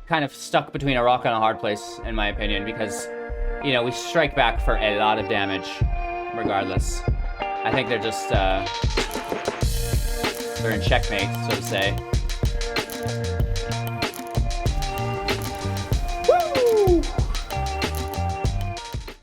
kind of stuck between a rock and a hard place, in my opinion, because, you know, we strike back for a lot of damage, regardless. I think they're just, they're in checkmate, so to say. Woo!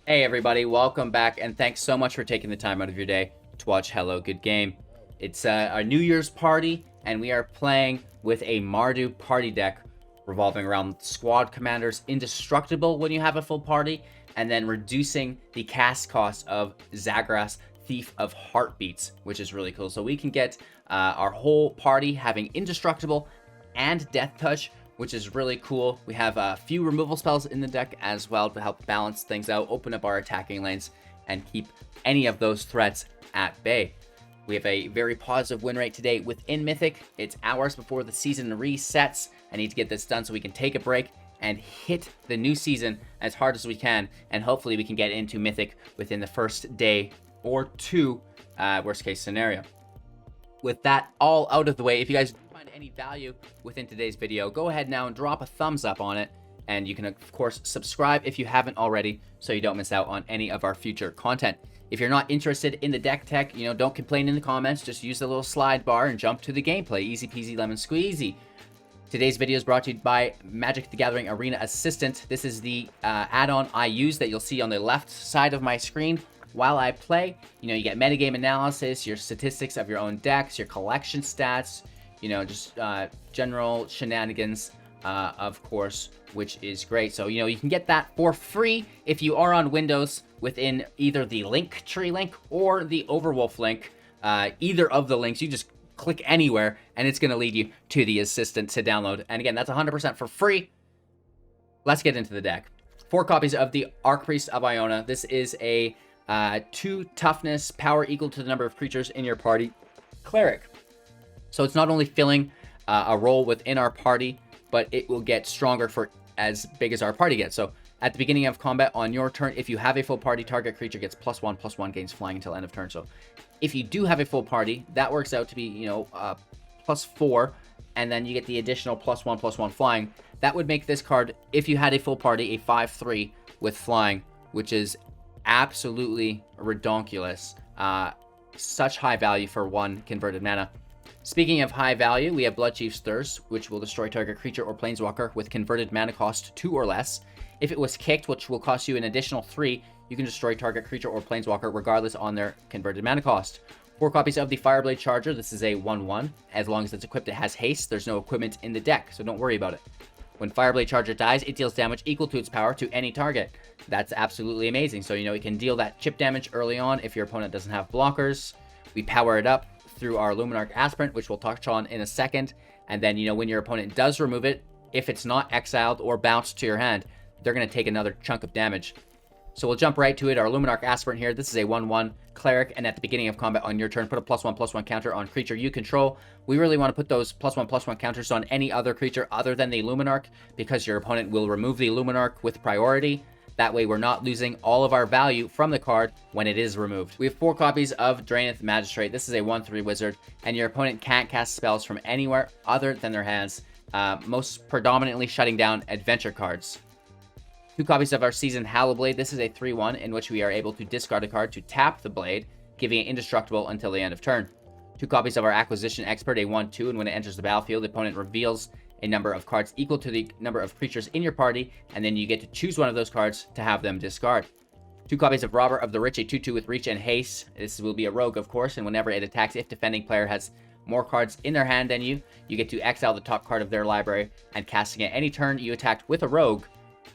Hey everybody, welcome back, and thanks so much for taking the time out of your day to watch Hello Good Game. It's our New Year's party, and we are playing with a Mardu Party deck revolving around squad commanders indestructible when you have a full party, and then reducing the cast cost of Zagras, Thief of Heartbeats, which is really cool. So we can get our whole party having indestructible and death touch, which is really cool. We have a few removal spells in the deck as well to help balance things out, open up our attacking lanes, and keep any of those threats at bay. We have a very positive win rate today within Mythic. It's hours before the season resets. I need to get this done so we can take a break and hit the new season as hard as we can, and hopefully we can get into Mythic within the first day or two, worst case scenario. With that all out of the way, if you guys find any value within today's video, go ahead now and drop a thumbs up on it, and you can of course subscribe if you haven't already so you don't miss out on any of our future content. If you're not interested in the deck tech, you know, don't complain in the comments. Just use the little slide bar and jump to the gameplay. Easy peasy lemon squeezy. Today's video is brought to you by Magic the Gathering Arena Assistant. This is the add-on I use that you'll see on the left side of my screen while I play. You know, you get metagame analysis, your statistics of your own decks, your collection stats, you know, just general shenanigans, of course, which is great. So, you know, you can get that for free if you are on Windows within either the Linktree link or the Overwolf link. Either of the links, you just click anywhere and it's going to lead you to the assistant to download. And again, that's 100% for free. Let's get into the deck. 4 copies of the Archpriest of Iona. This is a 2 toughness, power equal to the number of creatures in your party cleric. So it's not only filling a role within our party, but it will get stronger for as big as our party gets. So at the beginning of combat on your turn, if you have a full party, target creature gets +1/+1, gains flying until end of turn. So if you do have a full party, that works out to be, you know, +4, and then you get the additional +1/+1 flying. That would make this card, if you had a full party, a 5/3 with flying, which is absolutely redonkulous. Such high value for 1 converted mana. Speaking of high value, we have Bloodchief's Thirst, which will destroy target creature or planeswalker with converted mana cost 2 or less. If it was kicked, which will cost you an additional 3, you can destroy target creature or planeswalker regardless on their converted mana cost. 4 copies of the Fireblade Charger. This is a 1/1. As long as it's equipped, it has haste. There's no equipment in the deck, so don't worry about it. When Fireblade Charger dies, it deals damage equal to its power to any target. That's absolutely amazing. So, you know, it can deal that chip damage early on if your opponent doesn't have blockers. We power it up through our Luminarch Aspirant, which we'll touch on in a second. And then, you know, when your opponent does remove it, if it's not exiled or bounced to your hand, they're going to take another chunk of damage. So we'll jump right to it. Our Luminarch Aspirant here. This is a 1/1 cleric, and at the beginning of combat on your turn, put a +1/+1 counter on creature you control. We really want to put those +1/+1 counters on any other creature other than the Luminarch, because your opponent will remove the Luminarch with priority. That way we're not losing all of our value from the card when it is removed. We have 4 copies of Drannith Magistrate. This is a 1/3 wizard, and your opponent can't cast spells from anywhere other than their hands, most predominantly shutting down adventure cards. 2 copies of our Seasoned Hallowblade. This is a 3/1 in which we are able to discard a card to tap the blade, giving it indestructible until the end of turn. 2 copies of our Acquisition Expert, a 1/2, and when it enters the battlefield, the opponent reveals a number of cards equal to the number of creatures in your party, and then you get to choose one of those cards to have them discard. 2 copies of Robber of the Rich, a 2/2 with reach and haste. This will be a rogue, of course, and whenever it attacks, if defending player has more cards in their hand than you, you get to exile the top card of their library, and casting it any turn you attacked with a rogue,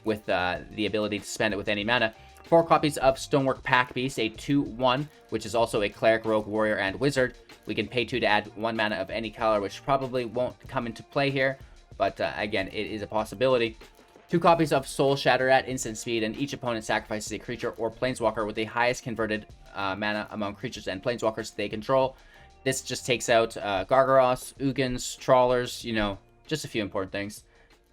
with the ability to spend it with any mana. 4 copies of Stonework Packbeast, a 2/1, which is also a cleric, rogue, warrior, and wizard. We can pay 2 to add 1 mana of any color, which probably won't come into play here, but again, it is a possibility. 2 copies of Soul Shatter at instant speed, and each opponent sacrifices a creature or planeswalker with the highest converted mana among creatures and planeswalkers they control. This just takes out Gargaros, Ugins, Trawlers, you know, just a few important things.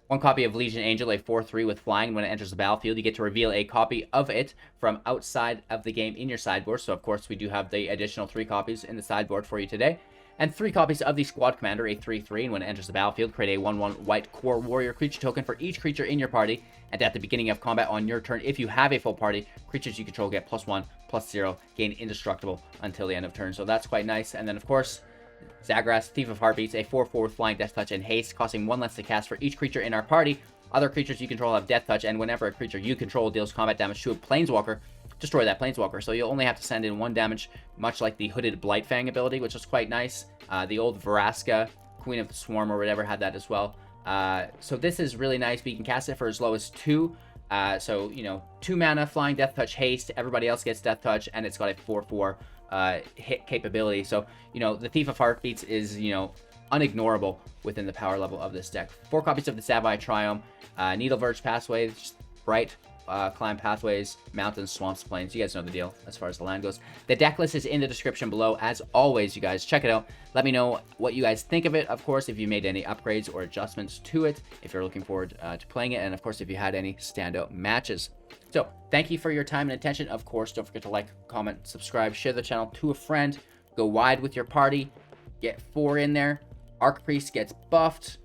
1 copy of Legion Angel, a 4/3 with flying. When it enters the battlefield, you get to reveal a copy of it from outside of the game in your sideboard. So, of course, we do have the additional 3 copies in the sideboard for you today. And 3 copies of the Squad Commander, a 3/3, and when it enters the battlefield, create a 1/1 white core warrior creature token for each creature in your party. And at the beginning of combat on your turn, if you have a full party, creatures you control get +1/+0, gain indestructible until the end of turn. So that's quite nice. And then, of course, Zagras, Thief of Heartbeats, a 4/4 with flying, death touch, and haste, costing 1 less to cast for each creature in our party. Other creatures you control have death touch, and whenever a creature you control deals combat damage to a planeswalker, destroy that planeswalker. So you'll only have to send in 1 damage, much like the Hooded Blightfang ability, which is quite nice. The old Vraska, Queen of the Swarm or whatever, had that as well. So this is really nice. We can cast it for as low as 2. So, you know, 2 mana, flying, death touch, haste. Everybody else gets death touch, and it's got a 4/4 hit capability. So, you know, the Thief of Heartbeats is, you know, unignorable within the power level of this deck. 4 copies of the Savai Triome, Needleverge Pathway, just bright climb pathways, mountains, swamps, plains. You guys know the deal as far as the land goes. The deck list is in the description below. As always, you guys, check it out. Let me know what you guys think of it. Of course, if you made any upgrades or adjustments to it, if you're looking forward to playing it, and of course, if you had any standout matches. So, thank you for your time and attention. Of course, don't forget to like, comment, subscribe, share the channel to a friend. Go wide with your party. Get 4 in there. Archpriest gets buffed.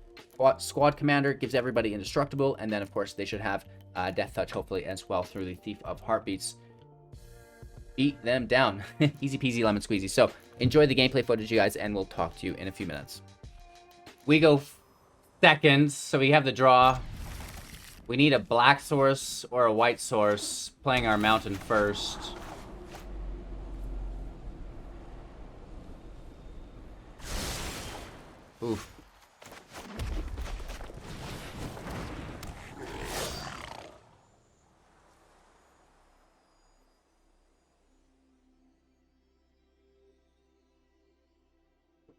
Squad Commander gives everybody indestructible. And then, of course, they should have death touch, hopefully, as well through the Thief of Heartbeats. Beat them down. Easy peasy lemon squeezy. So, enjoy the gameplay footage, you guys, and we'll talk to you in a few minutes. We go seconds, so we have the draw. We need a black source or a white source, playing our mountain first. Oof.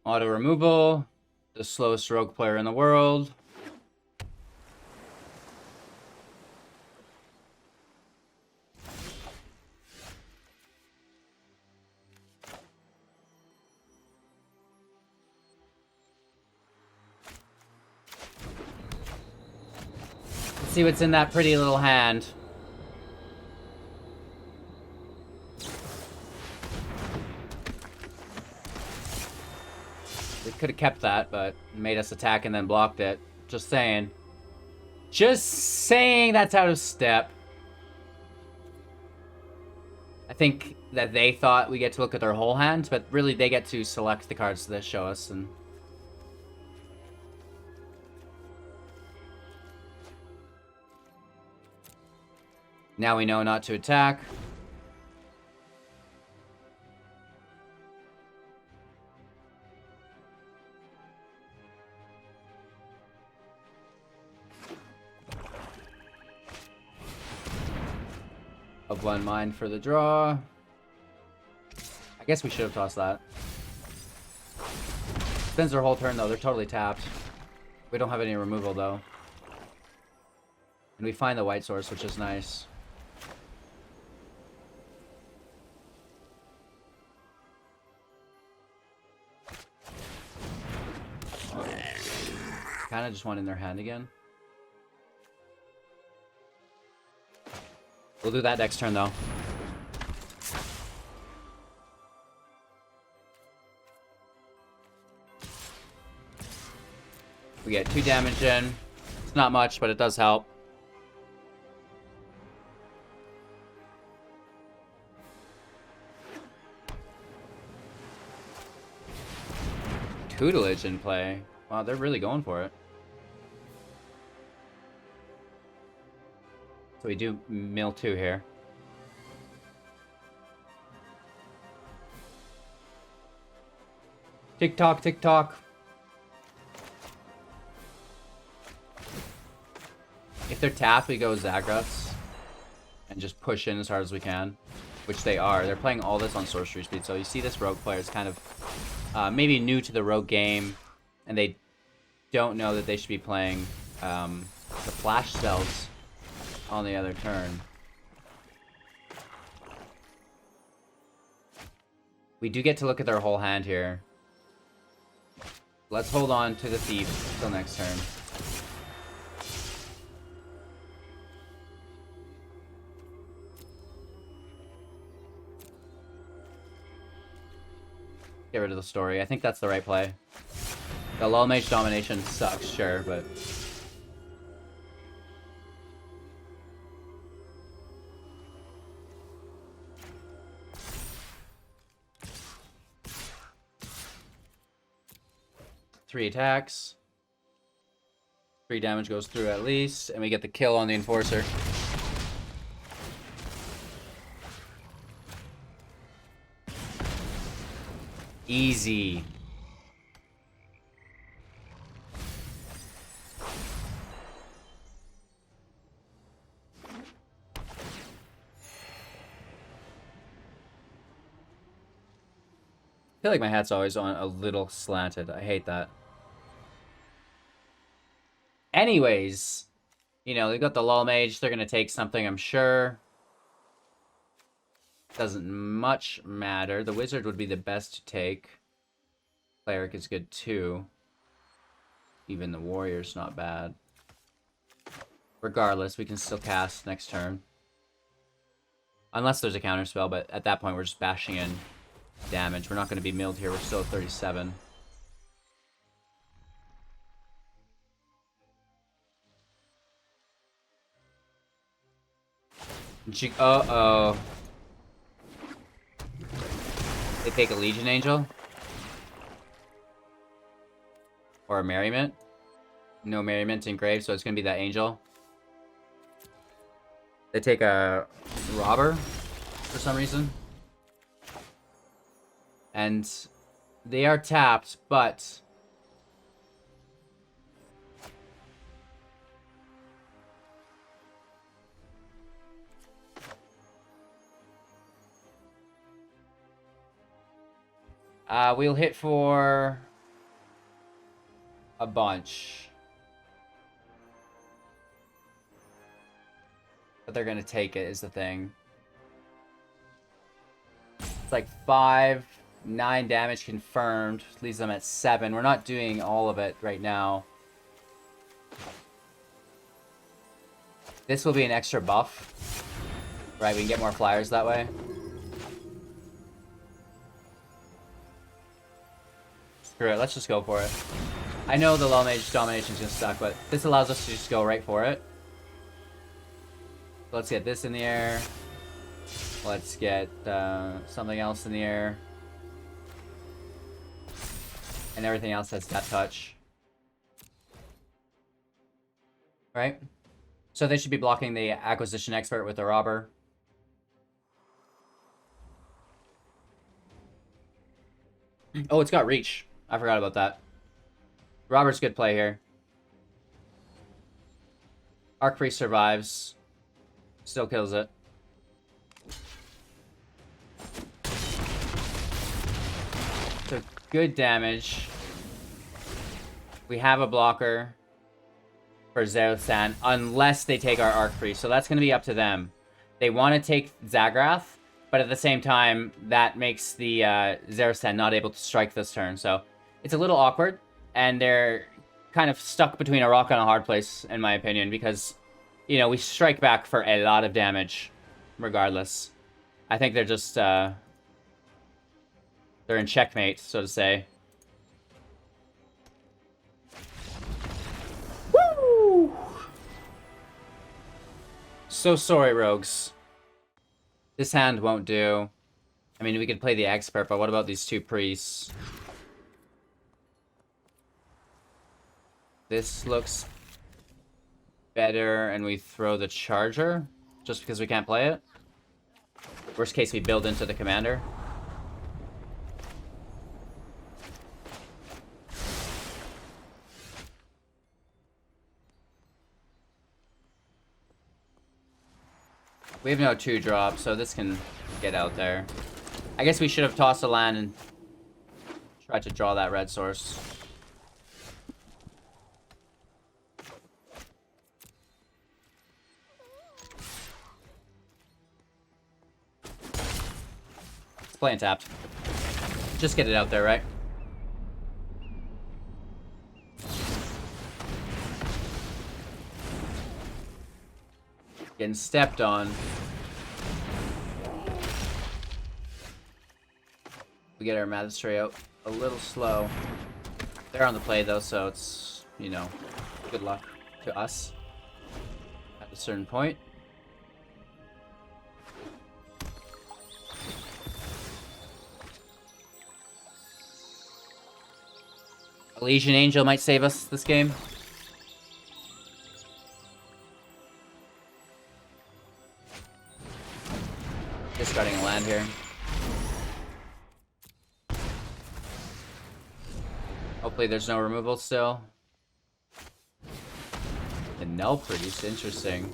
Auto removal. The slowest rogue player in the world. Let's see what's in that pretty little hand. We could have kept that, but made us attack and then blocked it. Just saying. Just saying that's out of step. I think that they thought we get to look at their whole hand, but really they get to select the cards that show us. And now we know not to attack. Of 1 mind for the draw. I guess we should have tossed that. Spends their whole turn though, they're totally tapped. We don't have any removal though. And we find the white source, which is nice. Kind of just want in their hand again. We'll do that next turn, though. We get 2 damage in. It's not much, but it does help. Tutelage in play. Wow, they're really going for it. So we do mill 2 here. Tick tock, tick tock. If they're tapped, we go Zagras and just push in as hard as we can, which they are. They're playing all this on sorcery speed, so you see this rogue player is kind of maybe new to the rogue game, and they don't know that they should be playing the flash spells on the other turn. We do get to look at their whole hand here. Let's hold on to the Thief till next turn. Get rid of the story. I think that's the right play. The Lull Mage domination sucks, sure, but... Three attacks. 3 damage goes through at least, and we get the kill on the Enforcer. Easy. I feel like my hat's always on a little slanted. I hate that. Anyways, you know, they've got the Lull Mage. They're going to take something, I'm sure. Doesn't much matter. The Wizard would be the best to take. Cleric is good too. Even the Warrior's not bad. Regardless, we can still cast next turn. Unless there's a counter spell, but at that point we're just bashing in damage. We're not going to be milled here. We're still at 37. Uh-oh. They take a Legion Angel? Or a Merriment? No Merriment engraved, so it's going to be that Angel. They take a Robber for some reason. And they are tapped, but... we'll hit for a bunch. But they're gonna take it, is the thing. It's like 5, 9 damage confirmed. Leaves them at 7. We're not doing all of it right now. This will be an extra buff. Right, we can get more flyers that way. Screw it, let's just go for it. I know the Lull Mage domination is gonna suck, but this allows us to just go right for it. Let's get this in the air. Let's get something else in the air. And everything else has that touch. Right? So they should be blocking the Acquisition Expert with the Robber. Oh, it's got Reach. I forgot about that. Robber's good play here. Archpriest survives. Still kills it. So good damage. We have a blocker for Zerothan, unless they take our Archpriest. So that's going to be up to them. They want to take Zagras, but at the same time, that makes the Zerothan not able to strike this turn. So it's a little awkward, and they're kind of stuck between a rock and a hard place, in my opinion, because, you know, we strike back for a lot of damage, regardless. I think they're just, they're in checkmate, so to say. Woo! So sorry, rogues. This hand won't do. I mean, we could play the Expert, but what about these 2 priests? This looks better, and we throw the Charger, just because we can't play it. Worst case, we build into the commander. We have no 2-drop, so this can get out there. I guess we should have tossed a land and tried to draw that red source. Let's play and tapped. Just get it out there, right? Getting stepped on. We get our Magistrate out a little slow. They're on the play though, so it's, you know, good luck to us at a certain point. Elysian Angel might save us this game. Discarding a land here. Hopefully there's no removal still. The Null Priest, interesting.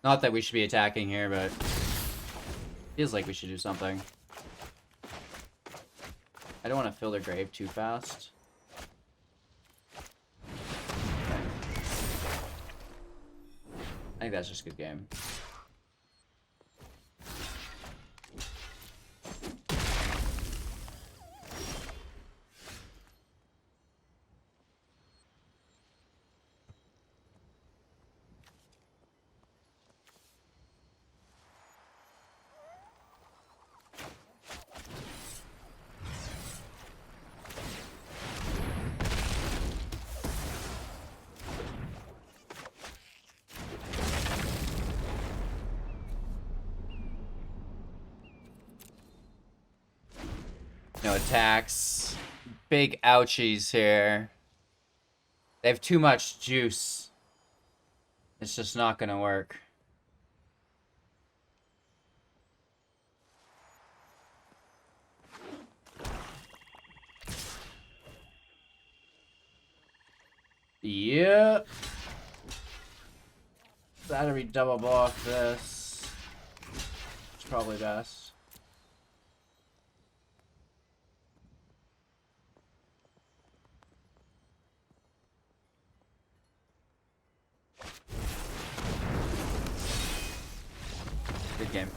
Not that we should be attacking here, but feels like we should do something. I don't want to fill their grave too fast. I think that's just a good game. No attacks. Big ouchies here. They have too much juice. It's just not gonna work. Yep. Battery double block this. It's probably best. Good game.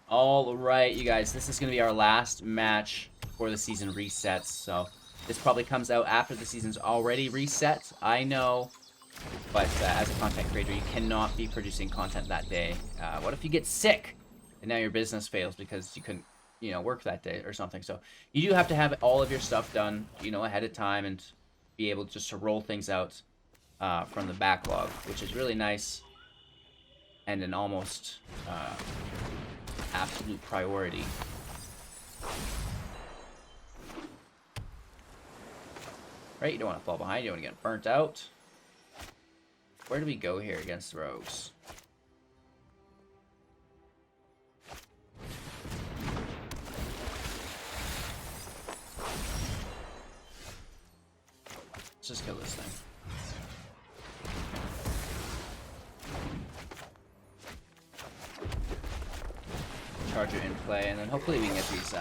All right, you guys, this is going to be our last match before the season resets. So this probably comes out after the season's already reset. I know, but as a content creator, you cannot be producing content that day. What if you get sick and now your business fails because you couldn't, you know, work that day or something? So you do have to have all of your stuff done, you know, ahead of time and be able just to roll things out from the backlog, which is really nice. And an almost absolute priority. Right, you don't want to fall behind, you don't want to get burnt out. Where do we go here against the rogues? Let's just kill this thing. Charger in play, and then hopefully we can get these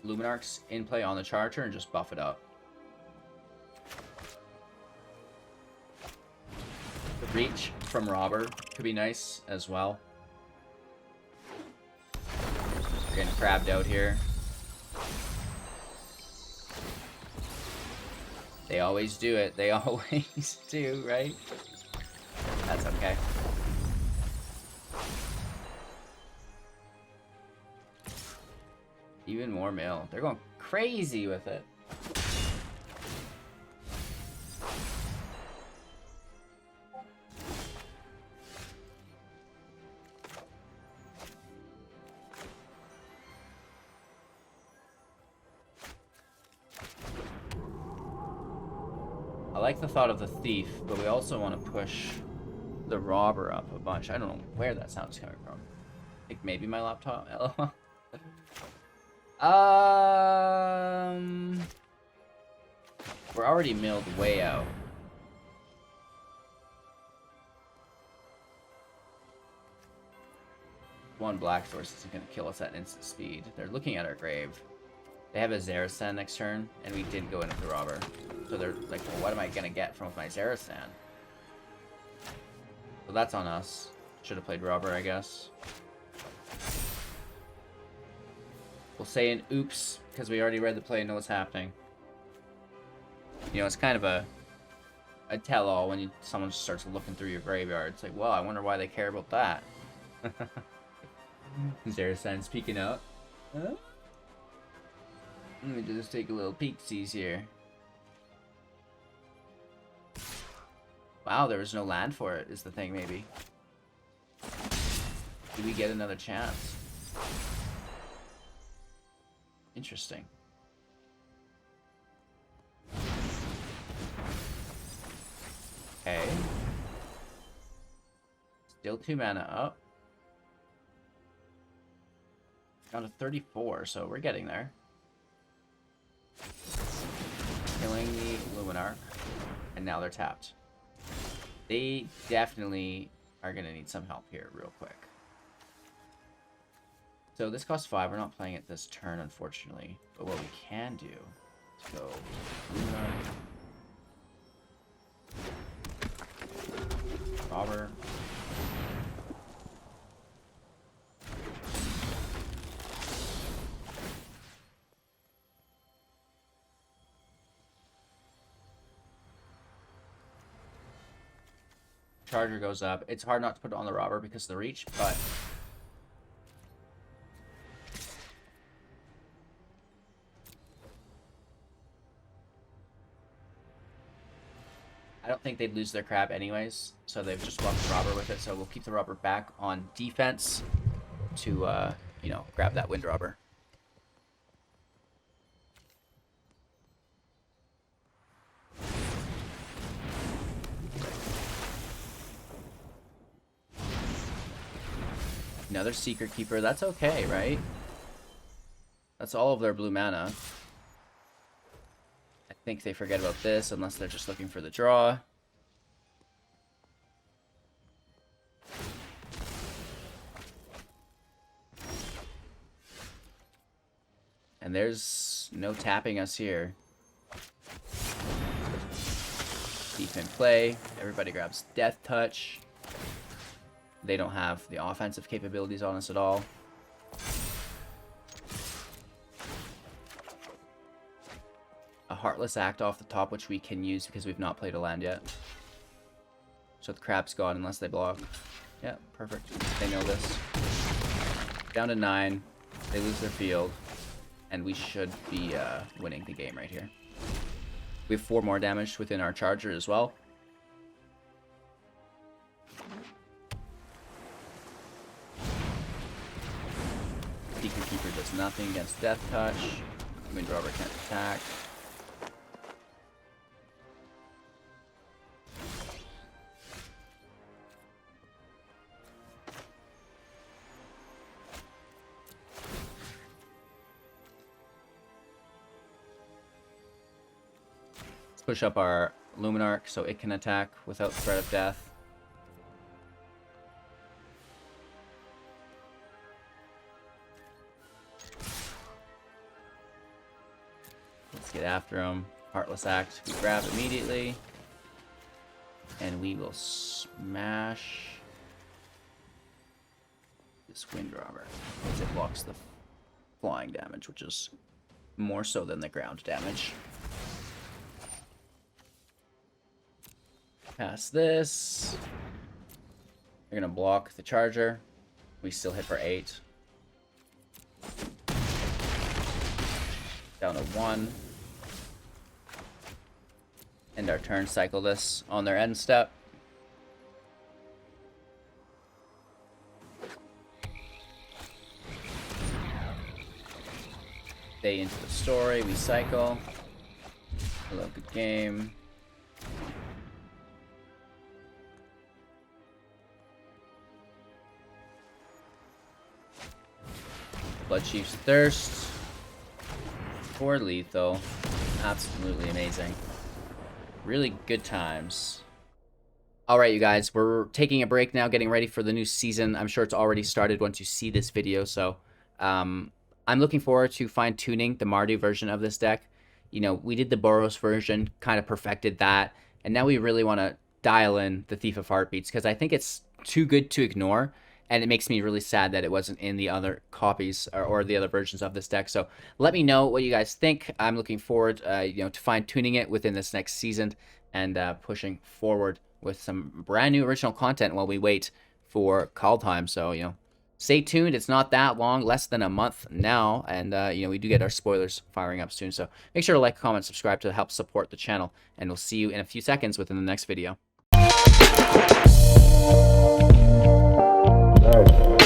Luminarchs in play on the Charger and just buff it up. The reach from Robber could be nice as well. We're getting crabbed out here. They always do it. They always do, right? That's okay. Even more mill. They're going crazy with it. I like the thought of the thief, but we also want to push the robber up a bunch. I don't know where that sound is coming from. I think maybe my laptop. LOL. We're already milled way out. One black source isn't going to kill us at instant speed. They're looking at our grave. They have a Zarazan next turn, and we did go in with the robber. So they're like, well, what am I going to get from my Zarazan? So that's on us. Should have played robber, I guess. We'll say an oops, because we already read the play and know what's happening. You know, it's kind of a tell-all when someone starts looking through your graveyard. It's like, well, I wonder why they care about that. Zarazan's peeking out. Huh? Let me just take a little peek-sees here. Wow, there was no land for it, is the thing, maybe. Do we get another chance? Interesting. Okay. Still 2 mana up. Down to 34, so we're getting there. Killing the Luminarch. And now they're tapped. They definitely are going to need some help here real quick. So this costs 5. We're not playing it this turn, unfortunately. But what we can do is go Luminarch. Robber. Charger goes up. It's hard not to put it on the robber because of the reach, but I don't think they'd lose their crab anyways, so they've just swapped the robber with it, so we'll keep the robber back on defense to, you know, grab that wind robber. Another Secret Keeper, that's okay, right? That's all of their blue mana. I think they forget about this unless they're just looking for the draw. And there's no tapping us here. Deep in play. Everybody grabs Death Touch. They don't have the offensive capabilities on us at all. A Heartless Act off the top, which we can use because we've not played a land yet. So the crab's gone unless they block. Yeah, perfect. They know this. Down to 9. They lose their field. And we should be winning the game right here. We have 4 more damage within our Charger as well. Secret Keeper does nothing against Death Touch. Wind Robber can't attack. Let's push up our Luminarch so it can attack without threat of death. Get after him. Heartless Act. We grab immediately. And we will smash this Wind Robber. Because it blocks the flying damage, which is more so than the ground damage. Pass this. We're going to block the Charger. We still hit for 8. Down to 1. End our turn, cycle this on their end step. Stay into the story, we cycle. Hello, good game. Bloodchief's Thirst. For lethal. Absolutely amazing. Really good times. All right, you guys, we're taking a break now, getting ready for the new season. I'm sure it's already started once you see this video, so I'm looking forward to fine-tuning the Mardu version of this deck. You know, we did the Boros version, kind of perfected that, and now we really want to dial in the Thief of Heartbeats, because I think it's too good to ignore, and it makes me really sad that it wasn't in the other copies or the other versions of this deck. So let me know what you guys think. I'm looking forward, to fine-tuning it within this next season and pushing forward with some brand new original content while we wait for call time. So, stay tuned. It's not that long, less than a month now. And, we do get our spoilers firing up soon. So make sure to like, comment, subscribe to help support the channel. And we'll see you in a few seconds within the next video. Nice.